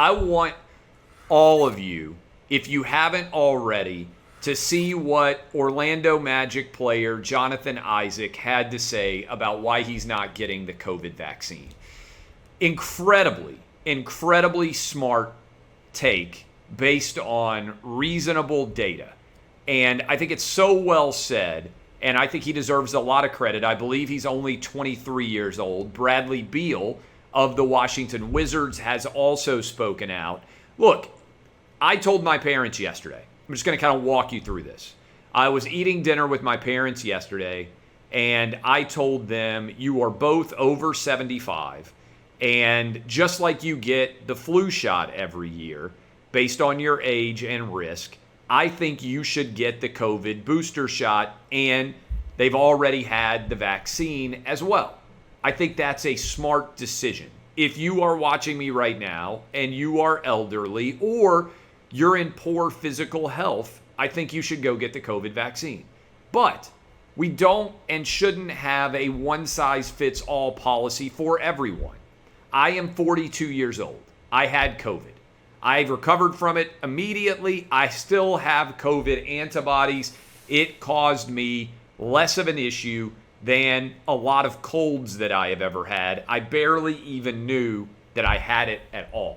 I want all of you, if you haven't already, to see what Orlando Magic player Jonathan Issac had to say about why he's not getting the COVID vaccine. Incredibly smart take based on reasonable data. And I think it's so well said, and I think he deserves a lot of credit. I believe he's only 23 years old. Bradley Beal of the Washington Wizards has also spoken out. Look, I told my parents yesterday, I'm just going to kind of walk you through this. I was eating dinner with my parents yesterday, and I told them, you are both over 75, and just like you get the flu shot every year, based on your age and risk, I think you should get the COVID booster shot, and they've already had the vaccine as well. I think that's a smart decision. If you are watching me right now and you are elderly or you're in poor physical health, I think you should go get the COVID vaccine. But we don't and shouldn't have a one-size-fits-all policy for everyone. I am 42 years old. I had COVID. I've recovered from it immediately. I still have COVID antibodies. It caused me less of an issue than a lot of colds that I have ever had. I barely even knew that I had it at all.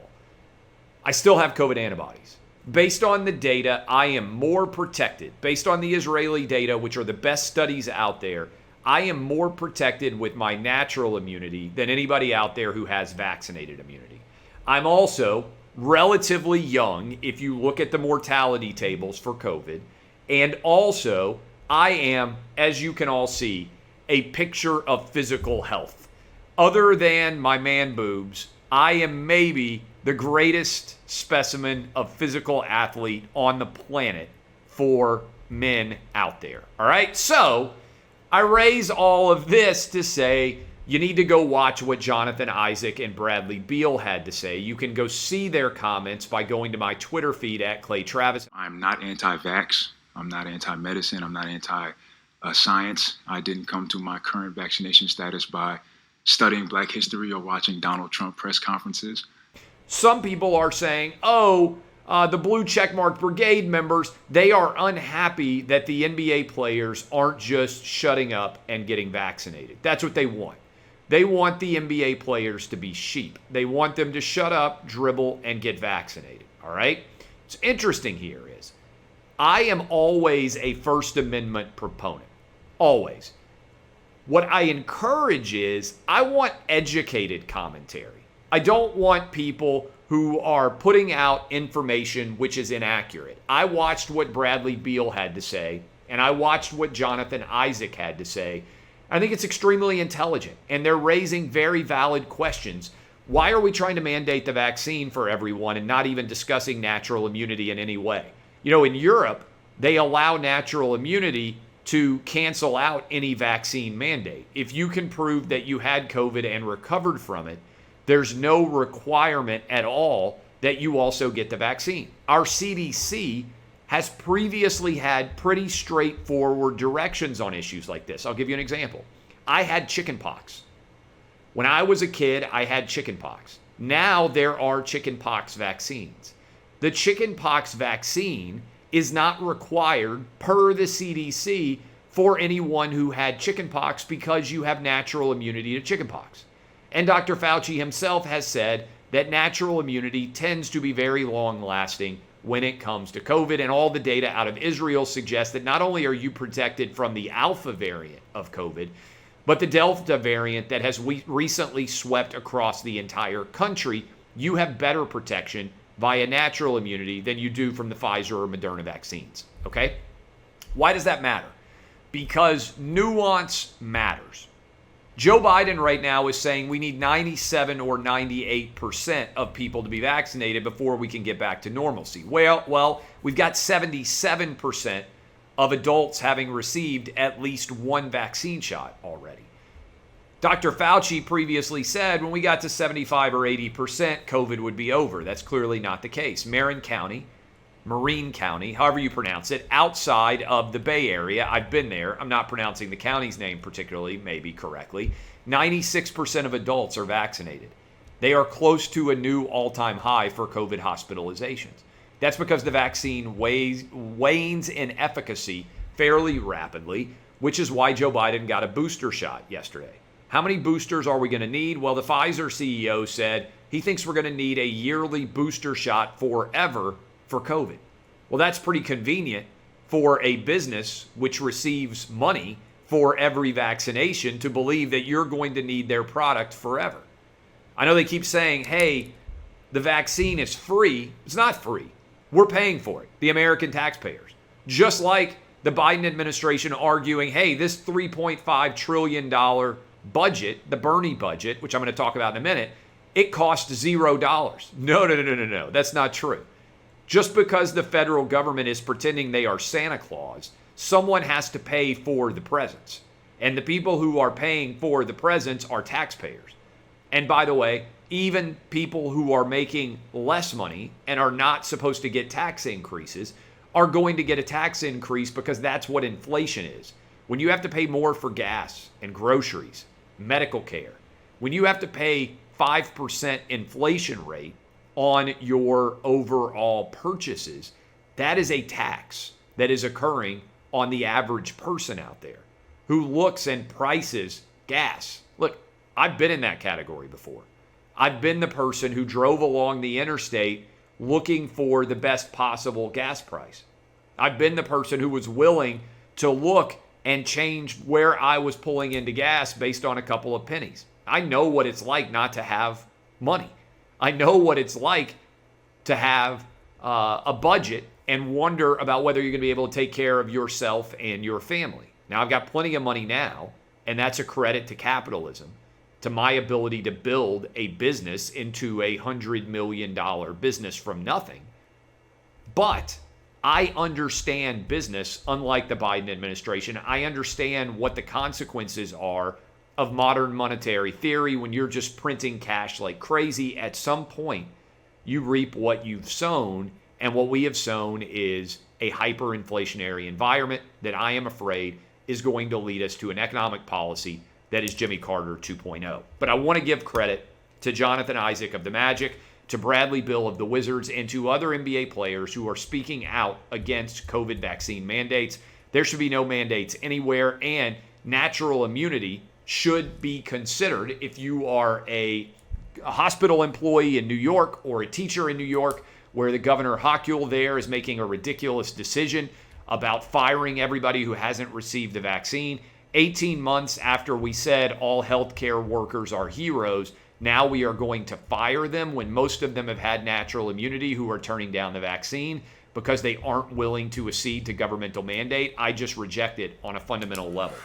I still have COVID antibodies. Based on the data, I am more protected. Based on the Israeli data, which are the best studies out there, I am more protected with my natural immunity than anybody out there who has vaccinated immunity. I'm also relatively young if you look at the mortality tables for COVID. And also, I am, as you can all see, a picture of physical health. Other than my man boobs, I am maybe the greatest specimen of physical athlete on the planet for men out there. All right? So I raise all of this to say you need to go watch what Jonathan Issac and Bradley Beal had to say. You can go see their comments by going to my Twitter feed at Clay Travis. I'm not anti-vax. I'm not anti-medicine. I'm not anti-science. I didn't come to my current vaccination status by studying Black history or watching Donald Trump press conferences. Some people are saying, the blue checkmark brigade members, they are unhappy that the NBA players aren't just shutting up and getting vaccinated. That's what they want. They want the NBA players to be sheep. They want them to shut up, dribble, and get vaccinated. All right? What's interesting here is I am always a First Amendment proponent. Always. What I encourage is I want educated commentary. I don't want people who are putting out information which is inaccurate. I watched what Bradley Beal had to say, and I watched what Jonathan Issac had to say. I think it's extremely intelligent, and they're raising very valid questions. Why are we trying to mandate the vaccine for everyone and not even discussing natural immunity in any way? You know, in Europe, they allow natural immunity to cancel out any vaccine mandate. If you can prove that you had COVID and recovered from it, there's no requirement at all that you also get the vaccine. Our CDC has previously had pretty straightforward directions on issues like this. I'll give you an example. I had chickenpox. When I was a kid, I had chickenpox. Now there are chickenpox vaccines. The chickenpox vaccine is not required per the CDC for anyone who had chickenpox because you have natural immunity to chickenpox. And Dr. Fauci himself has said that natural immunity tends to be very long-lasting when it comes to COVID. And all the data out of Israel suggests that not only are you protected from the Alpha variant of COVID, but the Delta variant that has recently swept across the entire country, you have better protection via natural immunity than you do from the Pfizer or Moderna vaccines. Okay? Why does that matter? Because nuance matters. Joe Biden right now is saying we need 97 or 98% of people to be vaccinated before we can get back to normalcy. Well, we've got 77% of adults having received at least one vaccine shot already. Dr. Fauci previously said when we got to 75 or 80%, COVID would be over. That's clearly not the case. Marine County, however you pronounce it, outside of the Bay Area. I've been there. I'm not pronouncing the county's name particularly, maybe correctly. 96% of adults are vaccinated. They are close to a new all-time high for COVID hospitalizations. That's because the vaccine wanes in efficacy fairly rapidly, which is why Joe Biden got a booster shot yesterday. How many boosters are we going to need? Well, the Pfizer CEO said he thinks we're going to need a yearly booster shot forever for COVID. Well, that's pretty convenient for a business which receives money for every vaccination to believe that you're going to need their product forever. I know they keep saying, hey, the vaccine is free. It's not free. We're paying for it, the American taxpayers. Just like the Biden administration arguing, hey, this $3.5 trillion budget, the Bernie budget, which I'm going to talk about in a minute, it cost $0. No. That's not true. Just because the federal government is pretending they are Santa Claus, someone has to pay for the presents. And the people who are paying for the presents are taxpayers. And by the way, even people who are making less money and are not supposed to get tax increases are going to get a tax increase because that's what inflation is. When you have to pay more for gas and groceries, medical care, when you have to pay 5% inflation rate on your overall purchases, that is a tax that is occurring on the average person out there who looks and prices gas. Look, I've been in that category before. I've been the person who drove along the interstate looking for the best possible gas price. I've been the person who was willing to look and change where I was pulling into gas based on a couple of pennies. I know what it's like not to have money. I know what it's like to have a budget and wonder about whether you're going to be able to take care of yourself and your family. Now, I've got plenty of money now, and that's a credit to capitalism, to my ability to build a business into a $100 million business from nothing. But I understand business, unlike the Biden administration. I understand what the consequences are of modern monetary theory when you're just printing cash like crazy. At some point, you reap what you've sown, and what we have sown is a hyperinflationary environment that I am afraid is going to lead us to an economic policy that is Jimmy Carter 2.0. But I want to give credit to Jonathan Issac of the Magic, to Bradley Beal of the Wizards, and to other NBA players who are speaking out against COVID vaccine mandates. There should be no mandates anywhere, and natural immunity should be considered if you are a hospital employee in New York or a teacher in New York, where the Governor Hochul there is making a ridiculous decision about firing everybody who hasn't received the vaccine. 18 months after we said all healthcare workers are heroes, now we are going to fire them when most of them have had natural immunity who are turning down the vaccine because they aren't willing to accede to governmental mandate. I just reject it on a fundamental level.